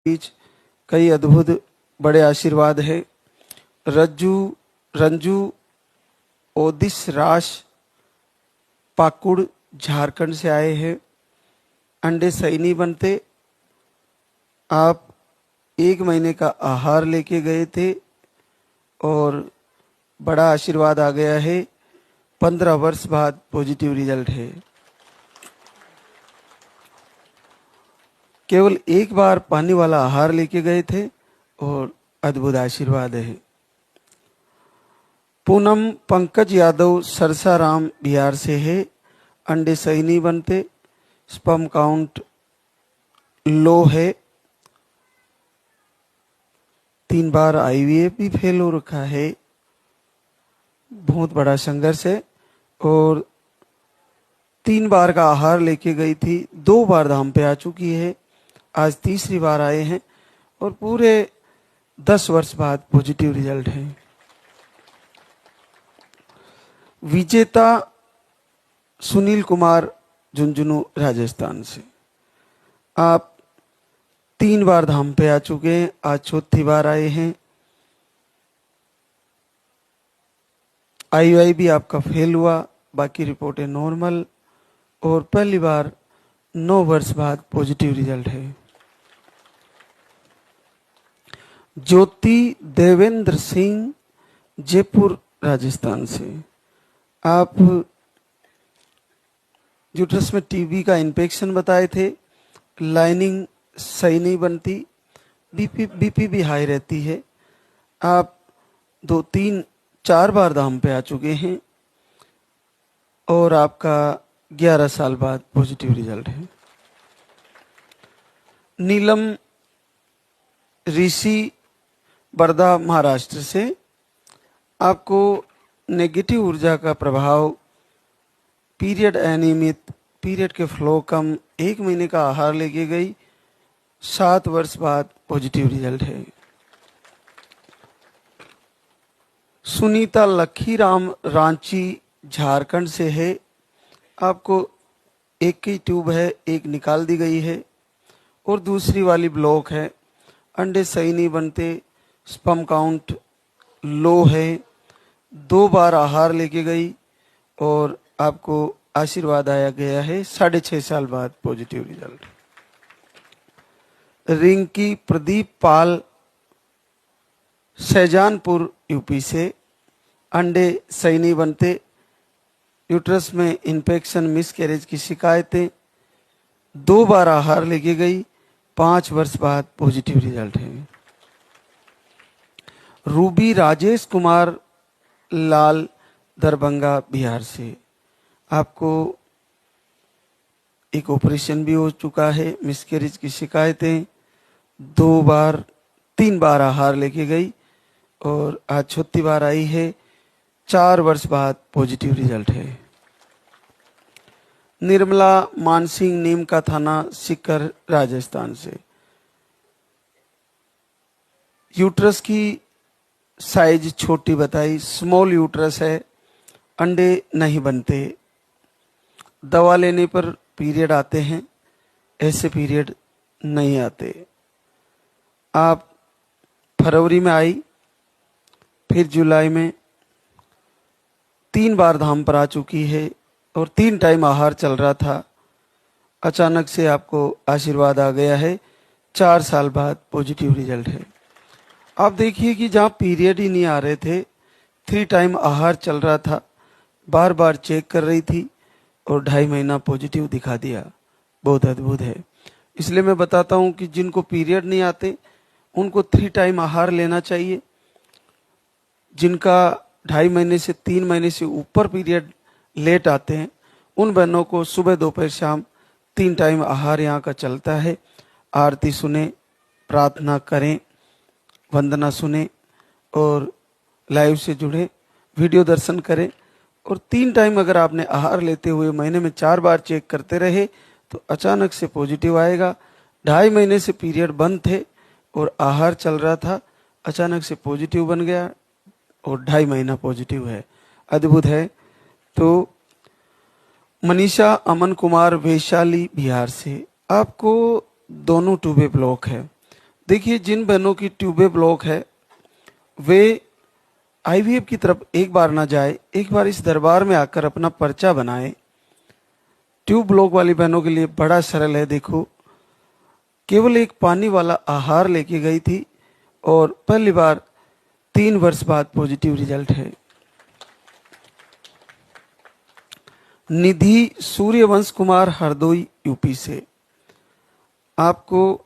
बीच कई अद्भुत बड़े आशीर्वाद है। रंजू ओदिश राश पाकुड़ झारखंड से आए हैं। अंडे सही नहीं बनते। आप 1 महीने का आहार लेके गए थे और बड़ा आशीर्वाद आ गया है। 15 वर्ष बाद पॉजिटिव रिजल्ट है। केवल एक बार पानी वाला आहार लेके गए थे और अद्भुत आशीर्वाद है। पूनम पंकज यादव सरसाराम बिहार से है। अंडे सही नहीं बनते, स्पर्म काउंट लो है, 3 बार आईवीएफ भी फेल हो रखा है। बहुत बड़ा संघर्ष है और 3 बार का आहार लेके गई थी, 2 बार धाम पे आ चुकी है, आज तीसरी बार आए हैं और पूरे 10 वर्ष बाद पॉजिटिव रिजल्ट है। विजेता सुनील कुमार झुंझुनू राजस्थान से। आप 3 बार धाम पे आ चुके हैं, आज चौथी बार आए हैं। आईवाई भी आपका फेल हुआ, बाकी रिपोर्टें नॉर्मल और पहली बार 9 वर्ष बाद पॉजिटिव रिजल्ट है। ज्योति देवेंद्र सिंह जयपुर राजस्थान से। आप यूट्रस में टीबी का इन्फेक्शन बताए थे, लाइनिंग सही नहीं बनती, बीपी भी हाई रहती है। आप 2, 3, 4 बार धाम पे आ चुके हैं और आपका 11 साल बाद पॉजिटिव रिजल्ट है। नीलम ऋषि बर्दा महाराष्ट्र से। आपको नेगेटिव ऊर्जा का प्रभाव, पीरियड अनियमित, पीरियड के फ्लो कम, 1 महीने का आहार लेके गई, 7 वर्ष बाद पॉजिटिव रिजल्ट है। सुनीता लखीराम रांची झारखंड से है। आपको एक ही ट्यूब है, एक निकाल दी गई है और दूसरी वाली ब्लॉक है। अंडे सही नहीं बनते, स्पर्म काउंट लो है, 2 बार आहार लेके गई और आपको आशीर्वाद आया गया है। 6.5 साल बाद पॉजिटिव रिजल्ट। रिंकी प्रदीप पाल शहजानपुर यूपी से। अंडे सही नहीं बनते, यूट्रस में इन्फेक्शन, मिसकैरेज की शिकायतें, 2 बार आहार लेके गई, 5 वर्ष बाद पॉजिटिव रिजल्ट है। रूबी राजेश कुमार लाल दरभंगा बिहार से। आपको एक ऑपरेशन भी हो चुका है, मिसकैरेज की शिकायतें, 2 बार 3 बार आहार लेके गई और आज चौथी बार आई है, 4 वर्ष बाद पॉजिटिव रिजल्ट है। निर्मला मानसिंह, नीम का थाना, सीकर राजस्थान से। यूट्रस की साइज छोटी बताई, स्मॉल यूट्रस है, अंडे नहीं बनते, दवा लेने पर पीरियड आते हैं, ऐसे पीरियड नहीं आते। आप फरवरी में आई, फिर जुलाई में 3 बार धाम पर आ चुकी है और 3 टाइम आहार चल रहा था। अचानक से आपको आशीर्वाद आ गया है, 4 साल बाद पॉजिटिव रिजल्ट है। आप देखिए कि जहाँ पीरियड ही नहीं आ रहे थे, 3 टाइम आहार चल रहा था, बार बार चेक कर रही थी और 2.5 महीना पॉजिटिव दिखा दिया। बहुत अद्भुत है। इसलिए मैं बताता हूँ कि जिनको पीरियड नहीं आते उनको 3 टाइम आहार लेना चाहिए। जिनका 2.5 महीने से 3 महीने से ऊपर पीरियड लेट आते हैं, उन बहनों को सुबह दोपहर शाम 3 टाइम आहार यहाँ का चलता है। आरती सुने, प्रार्थना करें, वंदना सुने और लाइव से जुड़े, वीडियो दर्शन करें और 3 टाइम अगर आपने आहार लेते हुए महीने में 4 बार चेक करते रहे तो अचानक से पॉजिटिव आएगा। 2.5 महीने से पीरियड बंद थे और आहार चल रहा था, अचानक से पॉजिटिव बन गया और 2.5 महीना पॉजिटिव है। अद्भुत है। तो मनीषा अमन कुमार वैशाली बिहार से। आपको दोनों ट्यूबे ब्लॉक है, देखिए, जिन बहनों की ट्यूबे ब्लॉक है वे आईवीएफ की तरफ एक बार ना जाए, एक बार इस दरबार में आकर अपना पर्चा बनाए। ट्यूब ब्लॉक वाली बहनों के लिए बड़ा सरल है। देखो, केवल एक पानी वाला आहार लेके गई थी और पहली बार 3 वर्ष बाद पॉजिटिव रिजल्ट है। निधि सूर्यवंश कुमार, हरदोई, यूपी से। आपको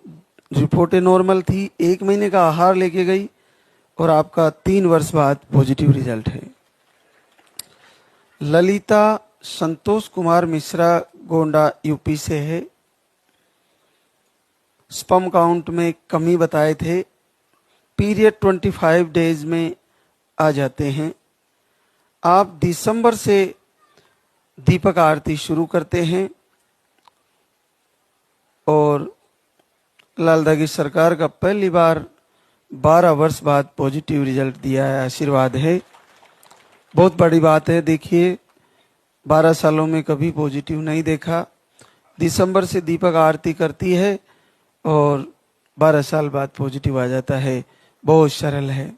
रिपोर्टें नॉर्मल थी, 1 महीने का आहार लेके गई और आपका 3 वर्ष बाद पॉजिटिव रिजल्ट है। ललिता संतोष कुमार मिश्रा, गोंडा, यूपी से है। स्पर्म काउंट में कमी बताए थे, पीरियड 25 डेज में आ जाते हैं। आप दिसंबर से दीपक आरती शुरू करते हैं और लालदा की सरकार का पहली बार 12 वर्ष बाद पॉजिटिव रिजल्ट दिया है। आशीर्वाद है, बहुत बड़ी बात है। देखिए, 12 सालों में कभी पॉजिटिव नहीं देखा। दिसंबर से दीपक आरती करती है और 12 साल बाद पॉजिटिव आ जाता है। बहुत सरल है,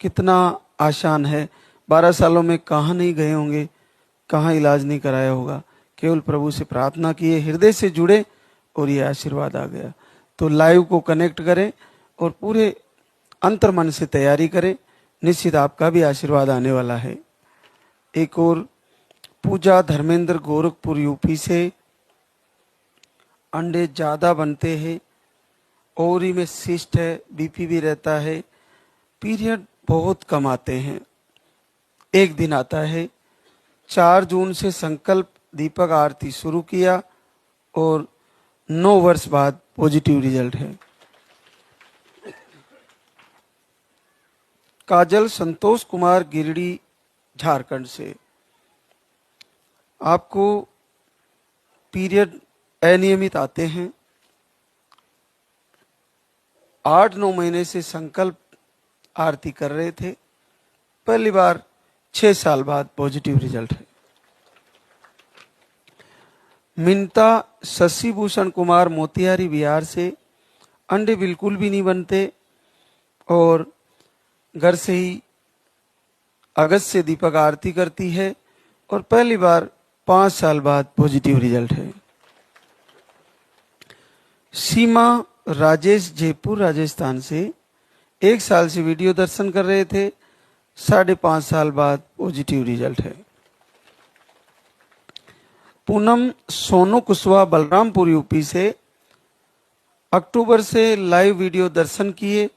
कितना आसान है। 12 सालों में कहाँ नहीं गए होंगे, कहाँ इलाज नहीं कराया होगा, केवल प्रभु से प्रार्थना किए, हृदय से जुड़े और ये आशीर्वाद आ गया। तो लाइव को कनेक्ट करें और पूरे अंतर मन से तैयारी करें, निश्चित आपका भी आशीर्वाद आने वाला है। एक और पूजा धर्मेंद्र, गोरखपुर, यूपी से। अंडे ज्यादा बनते हैं, ओवरी में सिस्ट है, बीपी भी रहता है, पीरियड बहुत कम आते हैं, एक दिन आता है। 4 जून से संकल्प दीपक आरती शुरू किया और 9 वर्ष बाद पॉजिटिव रिजल्ट है। काजल संतोष कुमार, गिरिडीह, झारखंड से। आपको पीरियड अनियमित आते हैं, 8-9 महीने से संकल्प आरती कर रहे थे, पहली बार 6 साल बाद पॉजिटिव रिजल्ट है। मिंता शशि भूषण कुमार, मोतिहारी, बिहार से। अंडे बिल्कुल भी नहीं बनते और घर से ही अगस्त से दीपक आरती करती है और पहली बार 5 साल बाद पॉजिटिव रिजल्ट है। सीमा राजेश, जयपुर, राजस्थान से। 1 साल से वीडियो दर्शन कर रहे थे, 5.5 साल बाद पॉजिटिव रिजल्ट है। पूनम सोनू कुशवाहा, बलरामपुर, यूपी से। अक्टूबर से लाइव वीडियो दर्शन किए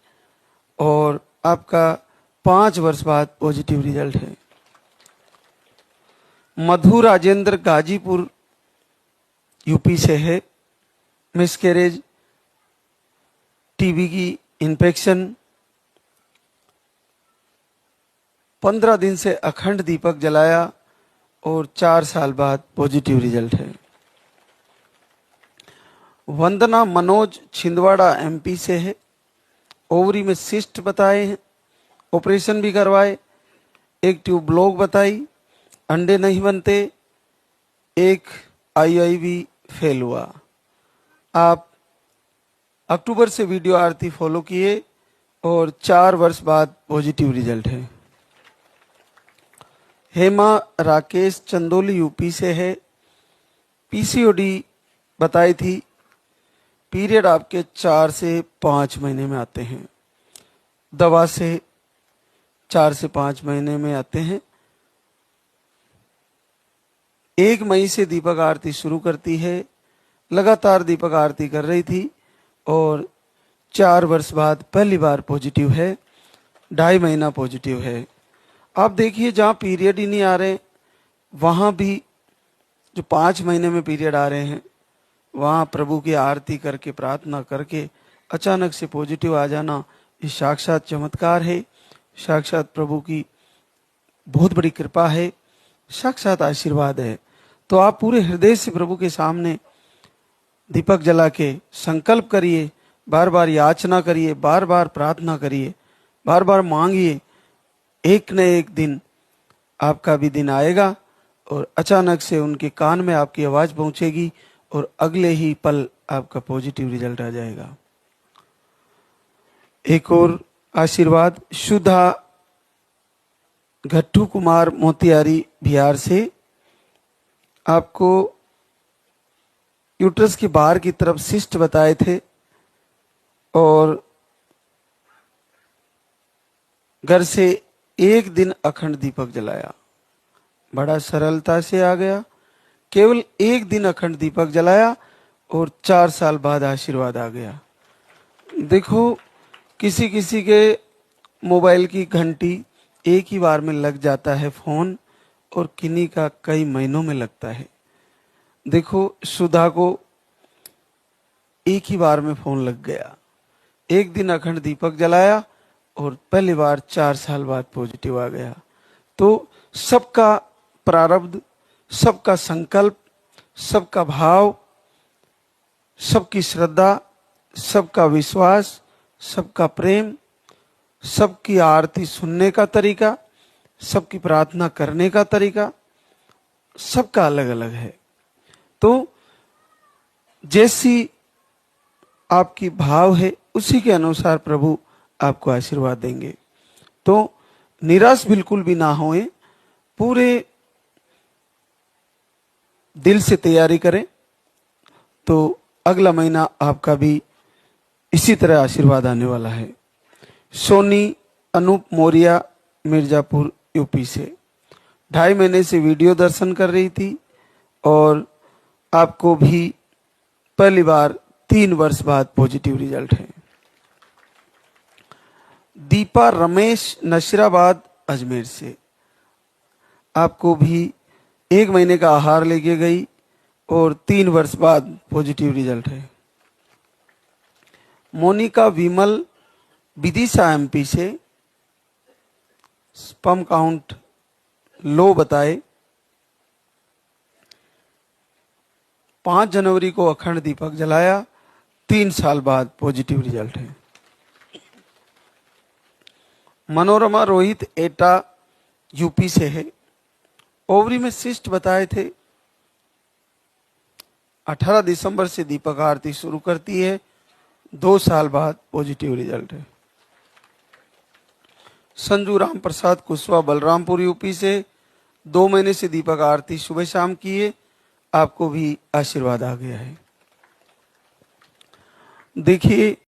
और आपका 5 वर्ष बाद पॉजिटिव रिजल्ट है। मधु राजेंद्र, गाजीपुर, यूपी से है। मिसकैरेज, टीबी की इन्फेक्शन, 15 दिन से अखंड दीपक जलाया और 4 साल बाद पॉजिटिव रिजल्ट है। वंदना मनोज, छिंदवाड़ा, एमपी से है। ओवरी में सिस्ट बताए हैं, ऑपरेशन भी करवाए, एक ट्यूब ब्लॉक बताई, अंडे नहीं बनते, एक आईआईवी फेल हुआ। आप अक्टूबर से वीडियो आरती फॉलो किए और 4 वर्ष बाद पॉजिटिव रिजल्ट है। हेमा राकेश, चंदौली, यूपी से है। पीसीओडी बताई थी, पीरियड आपके 4 से 5 महीने में आते हैं, दवा से 4 से 5 महीने में आते हैं। 1 मई से दीपक आरती शुरू करती है, लगातार दीपक आरती कर रही थी और 4 वर्ष बाद पहली बार पॉजिटिव है, 2.5 महीना पॉजिटिव है। आप देखिए, जहाँ पीरियड ही नहीं आ रहे, वहाँ भी जो 5 महीने में पीरियड आ रहे हैं, वहाँ प्रभु की आरती करके, प्रार्थना करके अचानक से पॉजिटिव आ जाना, ये साक्षात चमत्कार है, साक्षात प्रभु की बहुत बड़ी कृपा है, साक्षात आशीर्वाद है। तो आप पूरे हृदय से प्रभु के सामने दीपक जला के संकल्प करिए, बार बार याचना करिए, बार बार प्रार्थना करिए, बार बार मांगिए। एक न एक दिन आपका भी दिन आएगा और अचानक से उनके कान में आपकी आवाज पहुंचेगी और अगले ही पल आपका पॉजिटिव रिजल्ट आ जाएगा। एक और आशीर्वाद सुधा घट्टू कुमार मोतियारी बिहार से। आपको यूट्रस के बाहर की तरफ सिस्ट बताए थे और घर से एक दिन अखंड दीपक जलाया, बड़ा सरलता से आ गया। केवल एक दिन अखंड दीपक जलाया और 4 साल बाद आशीर्वाद आ गया। देखो, किसी किसी के मोबाइल की घंटी एक ही बार में लग जाता है फोन, और किन्हीं का कई महीनों में लगता है। देखो, सुधा को एक ही बार में फोन लग गया, एक दिन अखंड दीपक जलाया और पहली बार 4 साल बाद पॉजिटिव आ गया। तो सबका प्रारब्ध, सबका संकल्प, सबका भाव, सबकी श्रद्धा, सबका विश्वास, सबका प्रेम, सबकी आरती सुनने का तरीका, सबकी प्रार्थना करने का तरीका, सबका अलग अलग है। तो जैसी आपकी भाव है उसी के अनुसार प्रभु आपको आशीर्वाद देंगे। तो निराश बिल्कुल भी ना होए, पूरे दिल से तैयारी करें, तो अगला महीना आपका भी इसी तरह आशीर्वाद आने वाला है। सोनी अनूप मौर्या मिर्जापुर यूपी से 2.5 महीने से वीडियो दर्शन कर रही थी और आपको भी पहली बार 3 वर्ष बाद पॉजिटिव रिजल्ट है। दीपा रमेश नशीराबाद अजमेर से, आपको भी 1 महीने का आहार लेके गई और 3 वर्ष बाद पॉजिटिव रिजल्ट है। मोनिका विमल विदिशा एमपी से, स्पर्म काउंट लो बताए, 5 जनवरी को अखंड दीपक जलाया, 3 साल बाद पॉजिटिव रिजल्ट है। मनोरमा रोहित एटा यूपी से है, ओवरी में सिस्ट बताए थे, 18 दिसंबर से दीपक आरती शुरू करती है, 2 साल बाद पॉजिटिव रिजल्ट है। संजू राम प्रसाद कुशवाहा बलरामपुर यूपी से 2 महीने से दीपक आरती सुबह शाम किए, आपको भी आशीर्वाद आ गया है। देखिए,